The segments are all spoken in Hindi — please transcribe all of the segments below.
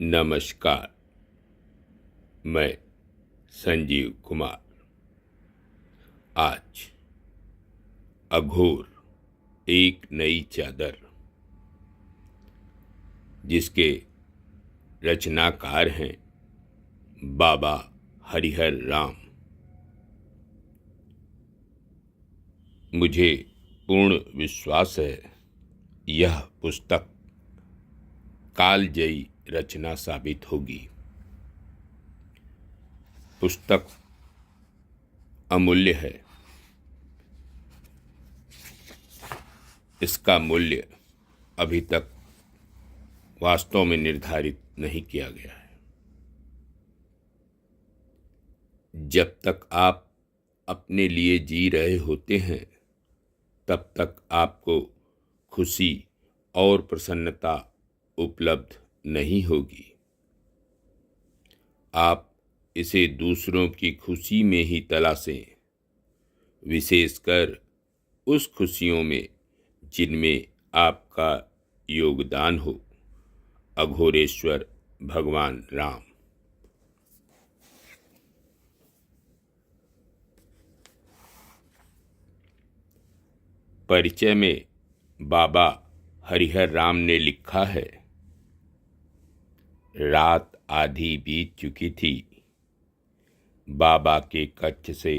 नमस्कार। मैं संजीव कुमार। आज अघोर एक नई चादर, जिसके रचनाकार हैं बाबा हरिहर राम। मुझे पूर्ण विश्वास है यह पुस्तक कालजयी रचना साबित होगी। पुस्तक अमूल्य है। इसका मूल्य अभी तक वास्तव में निर्धारित नहीं किया गया है। जब तक आप अपने लिए जी रहे होते हैं, तब तक आपको खुशी और प्रसन्नता उपलब्ध नहीं होगी। आप इसे दूसरों की खुशी में ही तलाशें, विशेषकर उस खुशियों में जिनमें आपका योगदान हो। अघोरेश्वर भगवान राम। परिचय में बाबा हरिहर राम ने लिखा है, रात आधी बीत चुकी थी। बाबा के कक्ष से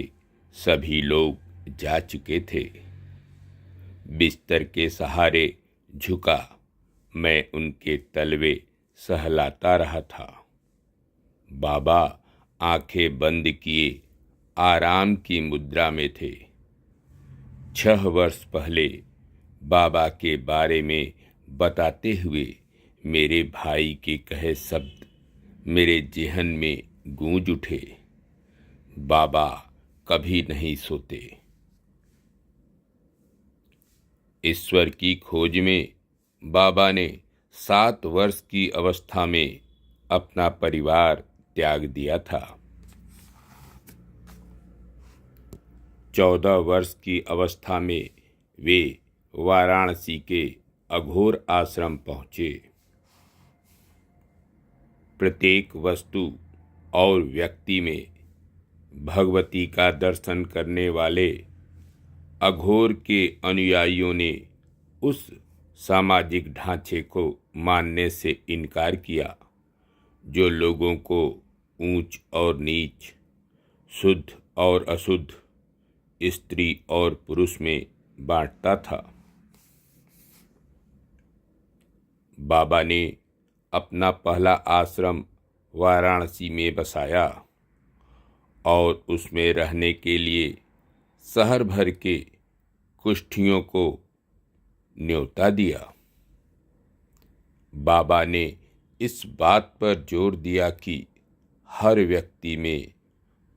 सभी लोग जा चुके थे। बिस्तर के सहारे झुका मैं उनके तलवे सहलाता रहा था। बाबा आंखें बंद किए आराम की मुद्रा में थे। 6 वर्ष पहले बाबा के बारे में बताते हुए मेरे भाई के कहे शब्द मेरे जेहन में गूंज उठे। बाबा कभी नहीं सोते। ईश्वर की खोज में बाबा ने 7 वर्ष की अवस्था में अपना परिवार त्याग दिया था। 14 वर्ष की अवस्था में वे वाराणसी के अघोर आश्रम पहुंचे। प्रत्येक वस्तु और व्यक्ति में भगवती का दर्शन करने वाले अघोर के अनुयायियों ने उस सामाजिक ढांचे को मानने से इनकार किया जो लोगों को ऊंच और नीच, शुद्ध और अशुद्ध, स्त्री और पुरुष में बांटता था। बाबा ने अपना पहला आश्रम वाराणसी में बसाया और उसमें रहने के लिए शहर भर के कुष्ठियों को न्योता दिया। बाबा ने इस बात पर जोर दिया कि हर व्यक्ति में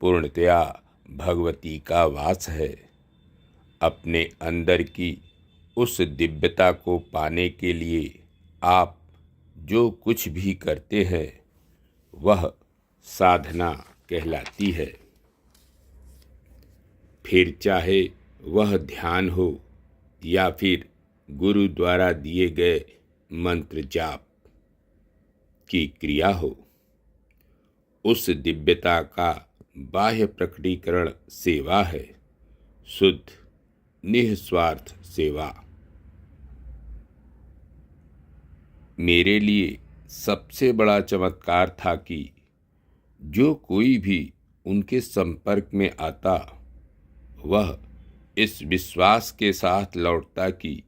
पूर्णतया भगवती का वास है। अपने अंदर की उस दिव्यता को पाने के लिए आप जो कुछ भी करते हैं वह साधना कहलाती है। फिर चाहे वह ध्यान हो या फिर गुरु द्वारा दिए गए मंत्र जाप की क्रिया हो, उस दिव्यता का बाह्य प्रकटीकरण सेवा है, शुद्ध निस्वार्थ सेवा। मेरे लिए सबसे बड़ा चमत्कार था कि जो कोई भी उनके संपर्क में आता, वह इस विश्वास के साथ लौटता कि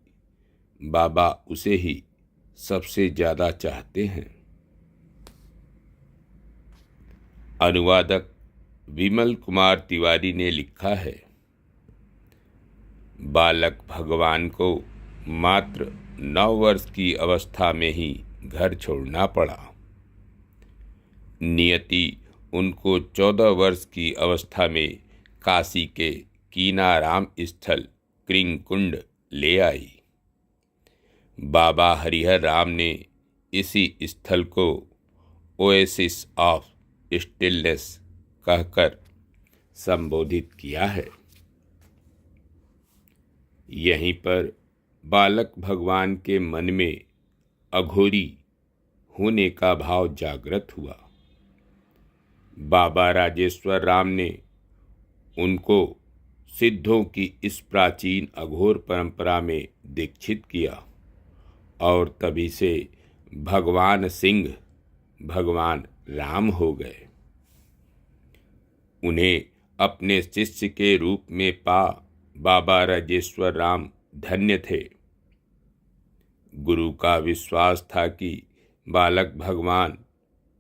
बाबा उसे ही सबसे ज्यादा चाहते हैं। अनुवादक विमल कुमार तिवारी ने लिखा है, बालक भगवान को मात्र 9 वर्ष की अवस्था में ही घर छोड़ना पड़ा। नियति उनको 14 वर्ष की अवस्था में काशी के कीनाराम स्थल कृंगकुंड ले आई। बाबा हरिहर राम ने इसी स्थल को ओएसिस ऑफ स्टिलनेस कहकर संबोधित किया है। यहीं पर बालक भगवान के मन में अघोरी होने का भाव जागृत हुआ। बाबा राजेश्वर राम ने उनको सिद्धों की इस प्राचीन अघोर परंपरा में दीक्षित किया और तभी से भगवान सिंह भगवान राम हो गए। उन्हें अपने शिष्य के रूप में पा बाबा राजेश्वर राम धन्य थे। गुरु का विश्वास था कि बालक भगवान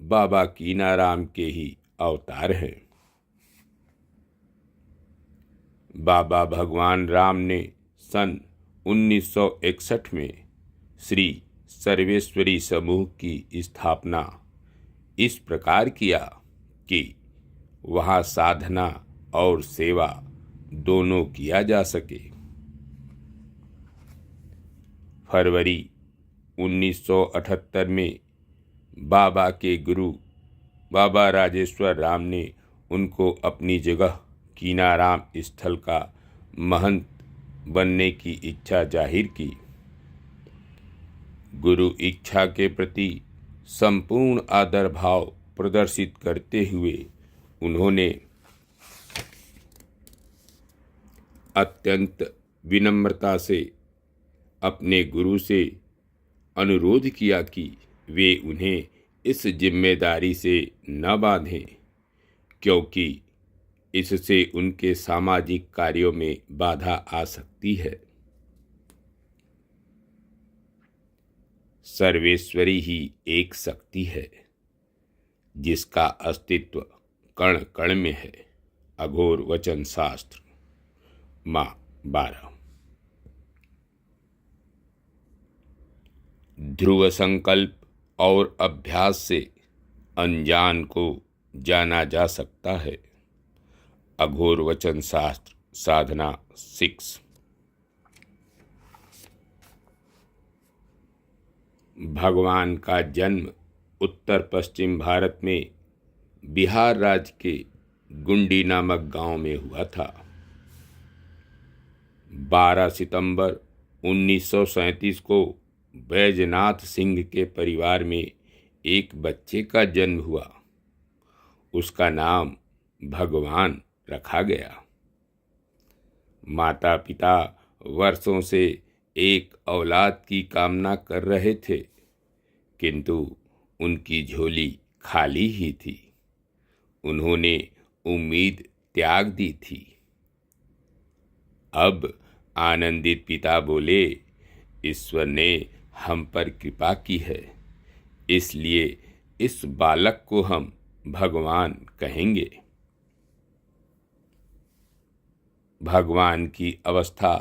बाबा कीनाराम के ही अवतार हैं। बाबा भगवान राम ने सन 1961 में श्री सर्वेश्वरी समूह की स्थापना इस प्रकार किया कि वहाँ साधना और सेवा दोनों किया जा सके। फरवरी 1978 में बाबा के गुरु बाबा राजेश्वर राम ने उनको अपनी जगह कीनाराम स्थल का महंत बनने की इच्छा जाहिर की। गुरु इच्छा के प्रति संपूर्ण आदर भाव प्रदर्शित करते हुए उन्होंने अत्यंत विनम्रता से अपने गुरु से अनुरोध किया कि वे उन्हें इस जिम्मेदारी से न बांधें, क्योंकि इससे उनके सामाजिक कार्यों में बाधा आ सकती है। सर्वेश्वरी ही एक शक्ति है जिसका अस्तित्व कण कण में है। अघोर वचन शास्त्र माँ 12। ध्रुव संकल्प और अभ्यास से अनजान को जाना जा सकता है। अघोर वचन शास्त्र साधना 6। भगवान का जन्म उत्तर पश्चिम भारत में बिहार राज्य के गुंडी नामक गांव में हुआ था। 12 सितंबर 1937 को बैजनाथ सिंह के परिवार में एक बच्चे का जन्म हुआ। उसका नाम भगवान रखा गया। माता पिता वर्षों से एक औलाद की कामना कर रहे थे, किंतु उनकी झोली खाली ही थी। उन्होंने उम्मीद त्याग दी थी। अब आनंदित पिता बोले, ईश्वर ने हम पर कृपा की है, इसलिए इस बालक को हम भगवान कहेंगे। भगवान की अवस्था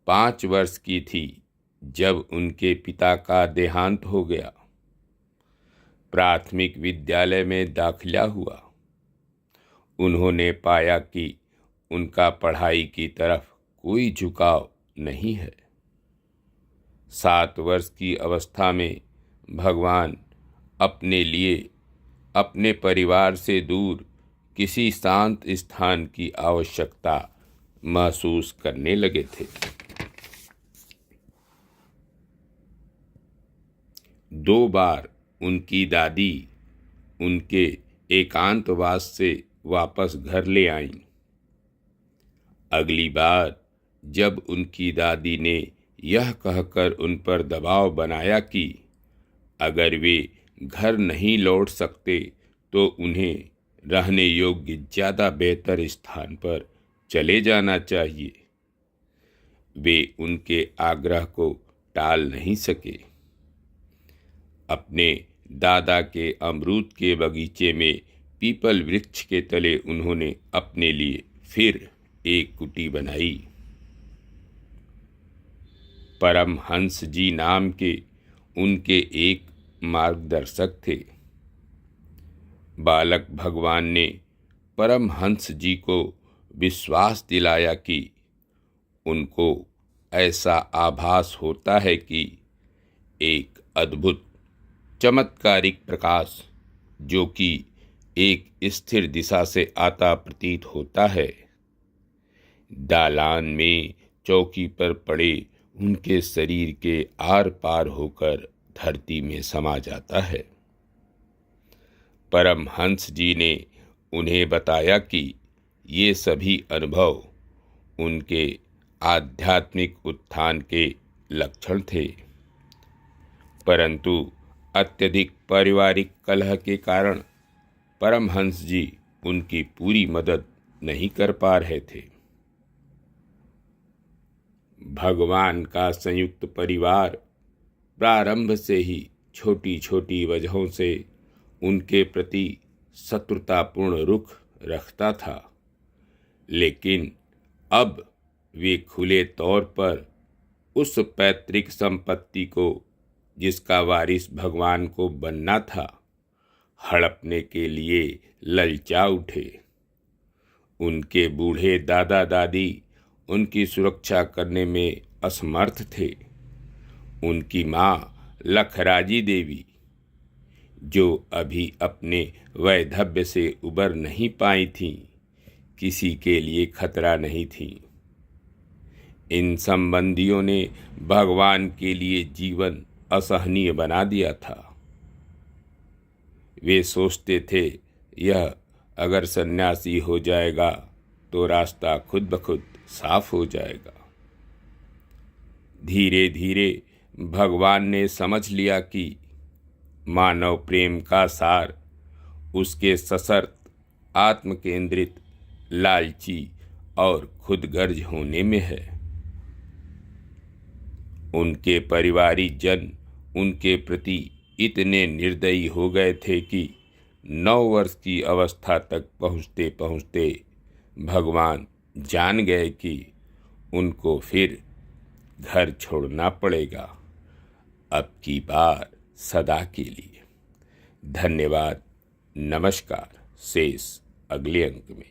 5 वर्ष की थी जब उनके पिता का देहांत हो गया। प्राथमिक विद्यालय में दाखिला हुआ। उन्होंने पाया कि उनका पढ़ाई की तरफ कोई झुकाव नहीं है। 7 वर्ष की अवस्था में भगवान अपने लिए अपने परिवार से दूर किसी शांत स्थान की आवश्यकता महसूस करने लगे थे। 2 बार उनकी दादी उनके एकांतवास से वापस घर ले आईं। अगली बार जब उनकी दादी ने यह कहकर उन पर दबाव बनाया कि अगर वे घर नहीं लौट सकते तो उन्हें रहने योग्य ज़्यादा बेहतर स्थान पर चले जाना चाहिए, वे उनके आग्रह को टाल नहीं सके। अपने दादा के अमरूद के बगीचे में पीपल वृक्ष के तले उन्होंने अपने लिए फिर एक कुटी बनाई। परमहंस जी नाम के उनके एक मार्गदर्शक थे। बालक भगवान ने परमहंस जी को विश्वास दिलाया कि उनको ऐसा आभास होता है कि एक अद्भुत चमत्कारिक प्रकाश जो कि एक स्थिर दिशा से आता प्रतीत होता है, दालान में चौकी पर पड़े उनके शरीर के आर पार होकर धरती में समा जाता है। परमहंस जी ने उन्हें बताया कि ये सभी अनुभव उनके आध्यात्मिक उत्थान के लक्षण थे, परंतु अत्यधिक पारिवारिक कलह के कारण परमहंस जी उनकी पूरी मदद नहीं कर पा रहे थे। भगवान का संयुक्त परिवार प्रारंभ से ही छोटी छोटी वजहों से उनके प्रति शत्रुतापूर्ण रुख रखता था, लेकिन अब वे खुले तौर पर उस पैतृक संपत्ति को, जिसका वारिस भगवान को बनना था, हड़पने के लिए ललचा उठे। उनके बूढ़े दादा दादी उनकी सुरक्षा करने में असमर्थ थे। उनकी माँ लखराजी देवी, जो अभी अपने वैधव्य से उबर नहीं पाई थीं, किसी के लिए खतरा नहीं थीं। इन संबंधियों ने भगवान के लिए जीवन असहनीय बना दिया था। वे सोचते थे, यह अगर सन्यासी हो जाएगा तो रास्ता खुद ब खुद साफ हो जाएगा। धीरे धीरे भगवान ने समझ लिया कि मानव प्रेम का सार उसके सशर्त, आत्मकेंद्रित, लालची और खुदगर्ज होने में है। उनके परिवारिक जन उनके प्रति इतने निर्दयी हो गए थे कि 9 वर्ष की अवस्था तक पहुँचते पहुँचते भगवान जान गए कि उनको फिर घर छोड़ना पड़ेगा, अब की बार सदा के लिए। धन्यवाद। नमस्कार। शेष अगले अंक में।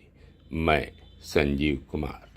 मैं संजीव कुमार।